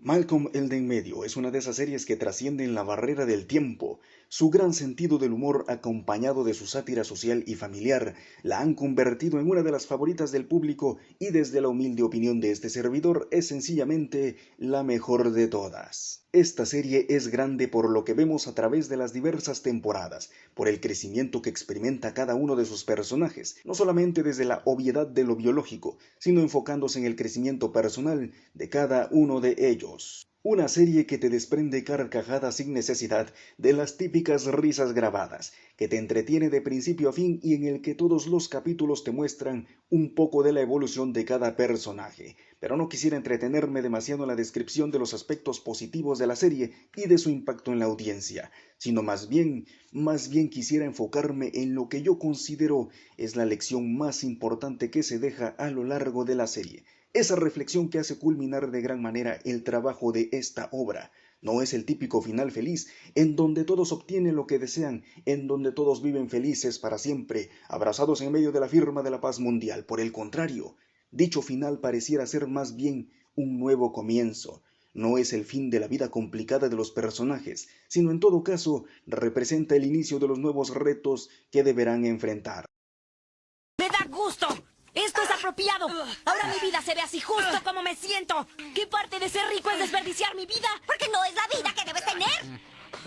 Malcolm el de en medio es una de esas series que trascienden la barrera del tiempo. Su gran sentido del humor, acompañado de su sátira social y familiar, la han convertido en una de las favoritas del público y desde la humilde opinión de este servidor es sencillamente la mejor de todas. Esta serie es grande por lo que vemos a través de las diversas temporadas, por el crecimiento que experimenta cada uno de sus personajes, no solamente desde la obviedad de lo biológico, sino enfocándose en el crecimiento personal de cada uno de ellos. Una serie que te desprende carcajadas sin necesidad de las típicas risas grabadas, que te entretiene de principio a fin y en el que todos los capítulos te muestran un poco de la evolución de cada personaje. Pero no quisiera entretenerme demasiado en la descripción de los aspectos positivos de la serie y de su impacto en la audiencia, sino más bien quisiera enfocarme en lo que yo considero es la lección más importante que se deja a lo largo de la serie. Esa reflexión que hace culminar de gran manera el trabajo de esta obra. No es el típico final feliz, en donde todos obtienen lo que desean, en donde todos viven felices para siempre, abrazados en medio de la firma de la paz mundial. Por el contrario, dicho final pareciera ser más bien un nuevo comienzo. No es el fin de la vida complicada de los personajes, sino en todo caso representa el inicio de los nuevos retos que deberán enfrentar. ¡Me da gusto! ¡Esto es apropiado! Ahora mi vida se ve así justo como me siento. ¿Qué parte de ser rico es desperdiciar mi vida? Porque no es la vida que debes tener.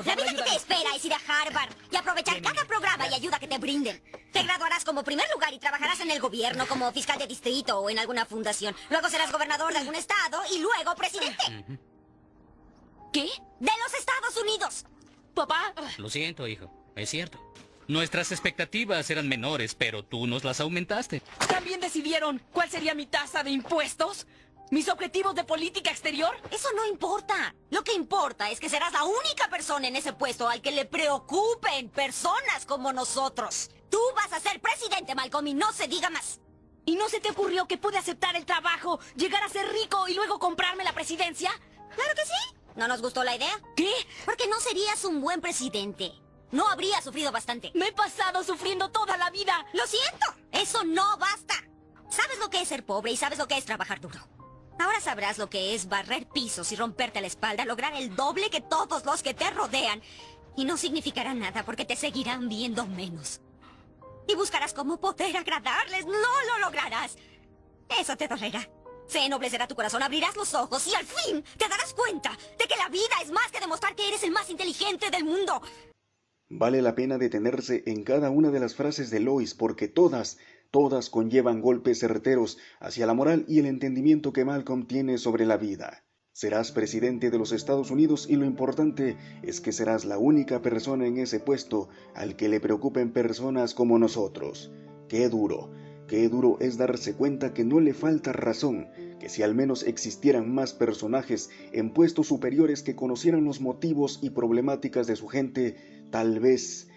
La vida que te espera es ir a Harvard y aprovechar cada programa y ayuda que te brinden. Te graduarás como primer lugar y trabajarás en el gobierno como fiscal de distrito o en alguna fundación. Luego serás gobernador de algún estado y luego presidente. ¿Qué? ¡De los Estados Unidos! ¿Papá? Lo siento, hijo. Es cierto. Nuestras expectativas eran menores, pero tú nos las aumentaste. ¿También decidieron cuál sería mi tasa de impuestos? ¿Mis objetivos de política exterior? Eso no importa. Lo que importa es que serás la única persona en ese puesto al que le preocupen personas como nosotros. Tú vas a ser presidente, Malcolm, y no se diga más. ¿Y no se te ocurrió que pude aceptar el trabajo, llegar a ser rico y luego comprarme la presidencia? ¡Claro que sí! ¿No nos gustó la idea? ¿Qué? Porque no serías un buen presidente. No habría sufrido bastante. Me he pasado sufriendo toda la vida. ¡Lo siento! ¡Eso no basta! Sabes lo que es ser pobre y sabes lo que es trabajar duro. Ahora sabrás lo que es barrer pisos y romperte la espalda, lograr el doble que todos los que te rodean. Y no significará nada porque te seguirán viendo menos. Y buscarás cómo poder agradarles. ¡No lo lograrás! Eso te dolerá. Se ennoblecerá tu corazón, abrirás los ojos y al fin te darás cuenta de que la vida es más que demostrar que eres el más inteligente del mundo. Vale la pena detenerse en cada una de las frases de Lois porque todas conllevan golpes certeros hacia la moral y el entendimiento que Malcolm tiene sobre la vida. Serás presidente de los Estados Unidos y lo importante es que serás la única persona en ese puesto al que le preocupen personas como nosotros. Qué duro es darse cuenta que no le falta razón, que si al menos existieran más personajes en puestos superiores que conocieran los motivos y problemáticas de su gente, tal vez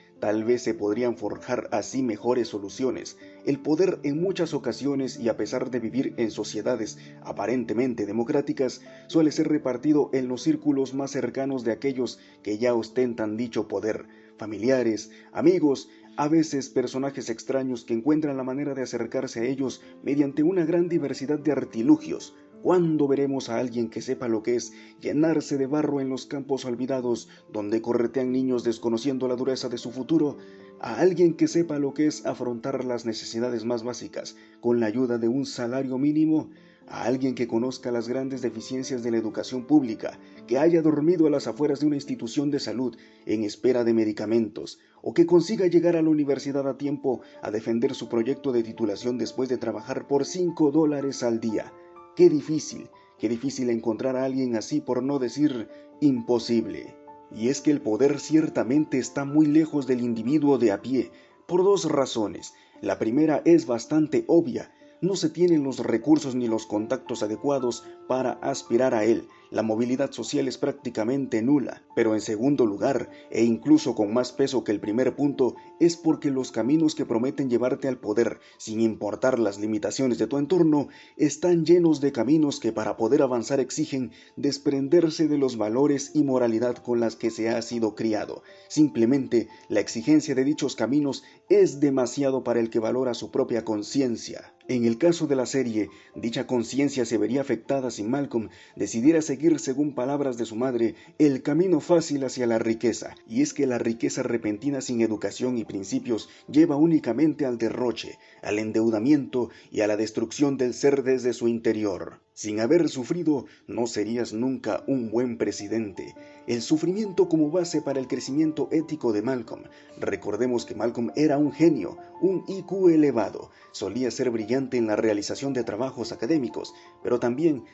se podrían forjar así mejores soluciones. El poder en muchas ocasiones y a pesar de vivir en sociedades aparentemente democráticas, suele ser repartido en los círculos más cercanos de aquellos que ya ostentan dicho poder, familiares, amigos, a veces personajes extraños que encuentran la manera de acercarse a ellos mediante una gran diversidad de artilugios. ¿Cuándo veremos a alguien que sepa lo que es llenarse de barro en los campos olvidados donde corretean niños desconociendo la dureza de su futuro? A alguien que sepa lo que es afrontar las necesidades más básicas con la ayuda de un salario mínimo. A alguien que conozca las grandes deficiencias de la educación pública, que haya dormido a las afueras de una institución de salud en espera de medicamentos, o que consiga llegar a la universidad a tiempo a defender su proyecto de titulación después de trabajar por $5 al día. Qué difícil encontrar a alguien así, por no decir imposible. Y es que el poder ciertamente está muy lejos del individuo de a pie, por dos razones. La primera es bastante obvia. No se tienen los recursos ni los contactos adecuados para aspirar a él. La movilidad social es prácticamente nula. Pero en segundo lugar, e incluso con más peso que el primer punto, es porque los caminos que prometen llevarte al poder, sin importar las limitaciones de tu entorno, están llenos de caminos que para poder avanzar exigen desprenderse de los valores y moralidad con las que se ha sido criado. Simplemente, la exigencia de dichos caminos es demasiado para el que valora su propia conciencia. En el caso de la serie, dicha conciencia se vería afectada si Malcolm decidiera seguir, según palabras de su madre, el camino fácil hacia la riqueza. Y es que la riqueza repentina sin educación y principios lleva únicamente al derroche, al endeudamiento y a la destrucción del ser desde su interior. Sin haber sufrido, no serías nunca un buen presidente. El sufrimiento como base para el crecimiento ético de Malcolm. Recordemos que Malcolm era un genio, un IQ elevado, solía ser brillante en la realización de trabajos académicos, pero también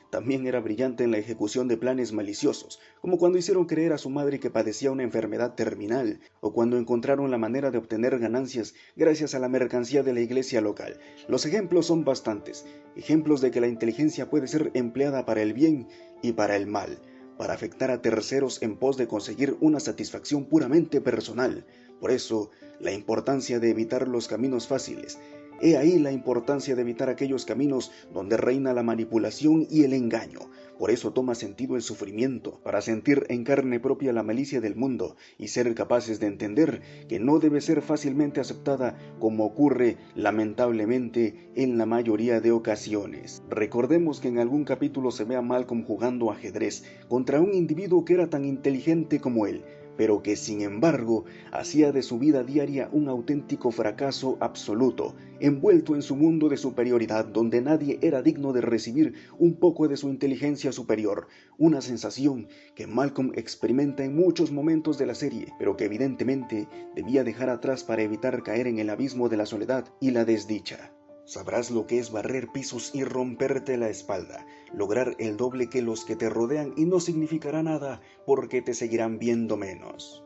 era brillante en la ejecución de planes maliciosos, como cuando hicieron creer a su madre que padecía una enfermedad terminal, o cuando encontraron la manera de obtener ganancias gracias a la mercancía de la iglesia local. Los ejemplos son bastantes, ejemplos de que la inteligencia puede ser empleada para el bien y para el mal, para afectar a terceros en pos de conseguir una satisfacción puramente personal. Por eso, la importancia de evitar los caminos fáciles. He ahí la importancia de evitar aquellos caminos donde reina la manipulación y el engaño. Por eso toma sentido el sufrimiento, para sentir en carne propia la malicia del mundo y ser capaces de entender que no debe ser fácilmente aceptada, como ocurre lamentablemente en la mayoría de ocasiones. Recordemos que en algún capítulo se ve a Malcolm jugando ajedrez contra un individuo que era tan inteligente como él, pero que sin embargo hacía de su vida diaria un auténtico fracaso absoluto, envuelto en su mundo de superioridad donde nadie era digno de recibir un poco de su inteligencia superior, una sensación que Malcolm experimenta en muchos momentos de la serie, pero que evidentemente debía dejar atrás para evitar caer en el abismo de la soledad y la desdicha. Sabrás lo que es barrer pisos y romperte la espalda, lograr el doble que los que te rodean y no significará nada porque te seguirán viendo menos.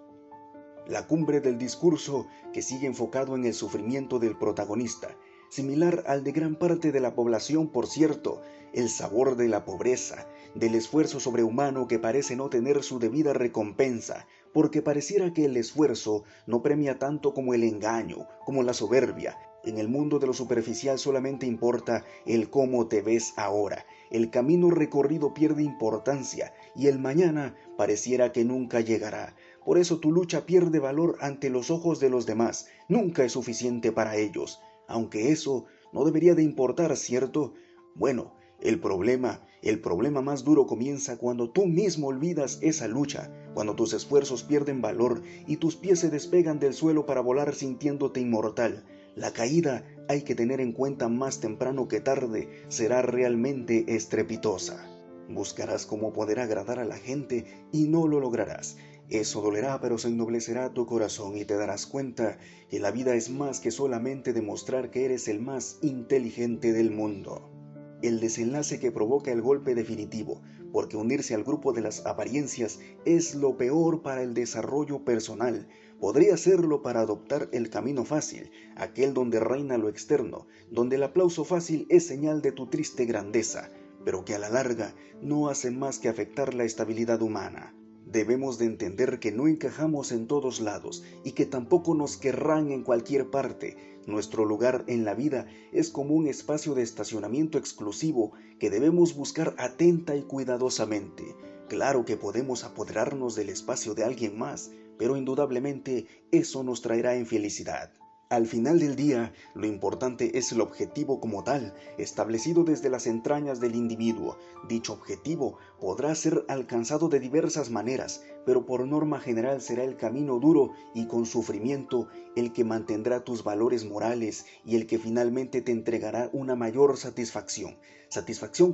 La cumbre del discurso que sigue enfocado en el sufrimiento del protagonista, similar al de gran parte de la población, por cierto, el sabor de la pobreza, del esfuerzo sobrehumano que parece no tener su debida recompensa, porque pareciera que el esfuerzo no premia tanto como el engaño, como la soberbia. En el mundo de lo superficial solamente importa el cómo te ves ahora. El camino recorrido pierde importancia y el mañana pareciera que nunca llegará. Por eso tu lucha pierde valor ante los ojos de los demás. Nunca es suficiente para ellos. Aunque eso no debería de importar, ¿cierto? Bueno, el problema más duro comienza cuando tú mismo olvidas esa lucha, cuando tus esfuerzos pierden valor y tus pies se despegan del suelo para volar sintiéndote inmortal. La caída, hay que tener en cuenta más temprano que tarde, será realmente estrepitosa. Buscarás cómo poder agradar a la gente y no lo lograrás. Eso dolerá, pero se ennoblecerá tu corazón y te darás cuenta que la vida es más que solamente demostrar que eres el más inteligente del mundo. El desenlace que provoca el golpe definitivo, porque unirse al grupo de las apariencias es lo peor para el desarrollo personal. Podría serlo para adoptar el camino fácil, aquel donde reina lo externo, donde el aplauso fácil es señal de tu triste grandeza, pero que a la larga no hace más que afectar la estabilidad humana. Debemos de entender que no encajamos en todos lados y que tampoco nos querrán en cualquier parte. Nuestro lugar en la vida es como un espacio de estacionamiento exclusivo que debemos buscar atenta y cuidadosamente. Claro que podemos apoderarnos del espacio de alguien más, pero indudablemente eso nos traerá infelicidad. Al final del día, lo importante es el objetivo como tal, establecido desde las entrañas del individuo. Dicho objetivo podrá ser alcanzado de diversas maneras, pero por norma general será el camino duro y con sufrimiento el que mantendrá tus valores morales y el que finalmente te entregará una mayor satisfacción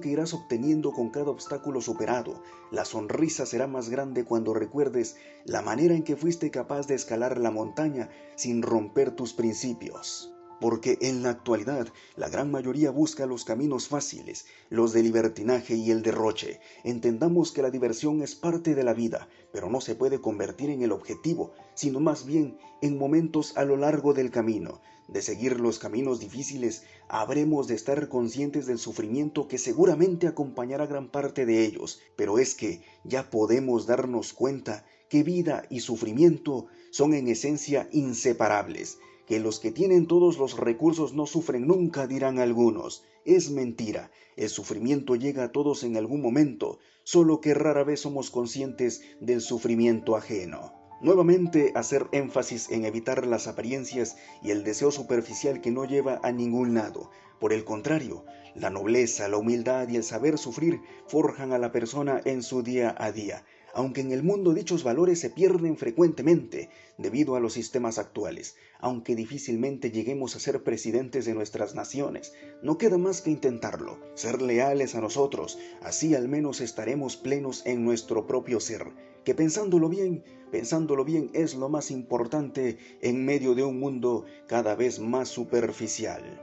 que irás obteniendo con cada obstáculo superado. La sonrisa será más grande cuando recuerdes la manera en que fuiste capaz de escalar la montaña sin romper tus principios. Porque en la actualidad la gran mayoría busca los caminos fáciles, los de libertinaje y el derroche. Entendamos que la diversión es parte de la vida, pero no se puede convertir en el objetivo, sino más bien en momentos a lo largo del camino. De seguir los caminos difíciles, habremos de estar conscientes del sufrimiento que seguramente acompañará gran parte de ellos, pero es que ya podemos darnos cuenta que vida y sufrimiento son en esencia inseparables. Que los que tienen todos los recursos no sufren nunca, dirán algunos. Es mentira, el sufrimiento llega a todos en algún momento, solo que rara vez somos conscientes del sufrimiento ajeno. Nuevamente hacer énfasis en evitar las apariencias y el deseo superficial que no lleva a ningún lado. Por el contrario, la nobleza, la humildad y el saber sufrir forjan a la persona en su día a día, aunque en el mundo dichos valores se pierden frecuentemente debido a los sistemas actuales. Aunque difícilmente lleguemos a ser presidentes de nuestras naciones, no queda más que intentarlo, ser leales a nosotros, así al menos estaremos plenos en nuestro propio ser, que pensándolo bien es lo más importante en medio de un mundo cada vez más superficial.